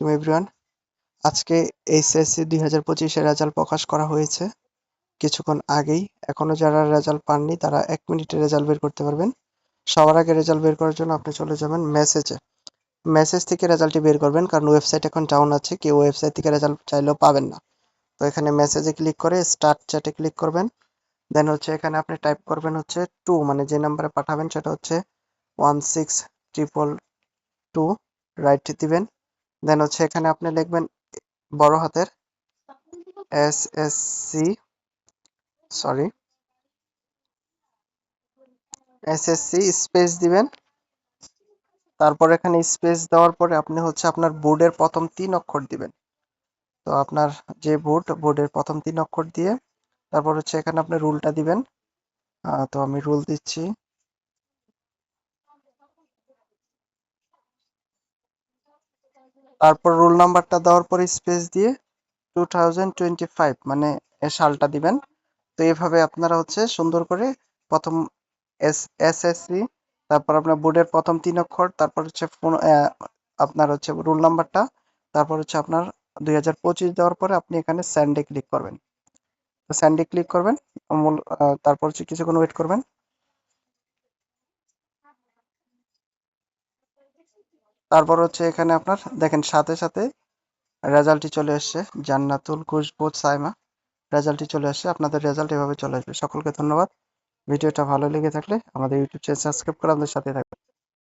আলাইকুম এভরিওয়ান। আজকে এইচএসসি 2025 এর রেজাল্ট প্রকাশ করা হয়েছে কিছুক্ষণ আগেই। এখনো যারা রেজাল্ট পাননি তারা 1 মিনিটে রেজাল্ট বের করতে পারবেন। সবার আগে রেজাল্ট বের করার জন্য আপনি চলে যাবেন মেসেজে। মেসেজ থেকে রেজাল্টটি বের করবেন, কারণ ওয়েবসাইট এখন ডাউন আছে, কেউ ওয়েবসাইট থেকে রেজাল্ট চাইলেও পাবেন না। তো এখানে মেসেজে ক্লিক করে স্টার্ট চ্যাটে ক্লিক করবেন। দেন হচ্ছে এখানে আপনি টাইপ করবেন হচ্ছে 2, মানে যে নাম্বারে পাঠাবেন সেটা হচ্ছে 16222, রাইট দিবেন। দেন হচ্ছে এখানে আপনি লিখবেন বড় হাতের এসএসসি স্পেস দিবেন। তারপর এখানে স্পেস দেওয়ার পরে আপনি হচ্ছে আপনার বোর্ডের প্রথম 3 অক্ষর দিবেন। তো আপনার যে বোর্ডের প্রথম 3 অক্ষর দিয়ে তারপর হচ্ছে এখানে আপনি রুলটা দিবেন। তো আমি রুল দিচ্ছি। তারপর রুল নাম্বারটা দেওয়ার পরে স্পেস দিয়ে 2025 মানে সালটা দিবেন। তো এইভাবে আপনারা হচ্ছে সুন্দর করে প্রথম এসএসসি, তারপর আপনার বোর্ডের প্রথম 3 অক্ষর, তারপর হচ্ছে আপনার হচ্ছে রোল নাম্বারটা, তারপর হচ্ছে আপনার 2025 দেওয়ার পরে আপনি এখানে স্যান্ডে ক্লিক করবেন। তো স্যান্ডে ক্লিক করবেন, তারপর হচ্ছে কিছুক্ষণ ওয়েট করবেন। তারপর হচ্ছে এখানে আপনার দেখেন সাথে সাথে রেজাল্টটি চলে এসছে, জান্নাতুল খুশবু সাইমা, রেজাল্টটি চলে আসছে। আপনাদের রেজাল্ট এভাবে চলে আসবে। সকলকে ধন্যবাদ। ভিডিওটা ভালো লেগে থাকলে আমাদের ইউটিউব চ্যানেল সাবস্ক্রাইব করে আমাদের সাথে থাকবেন।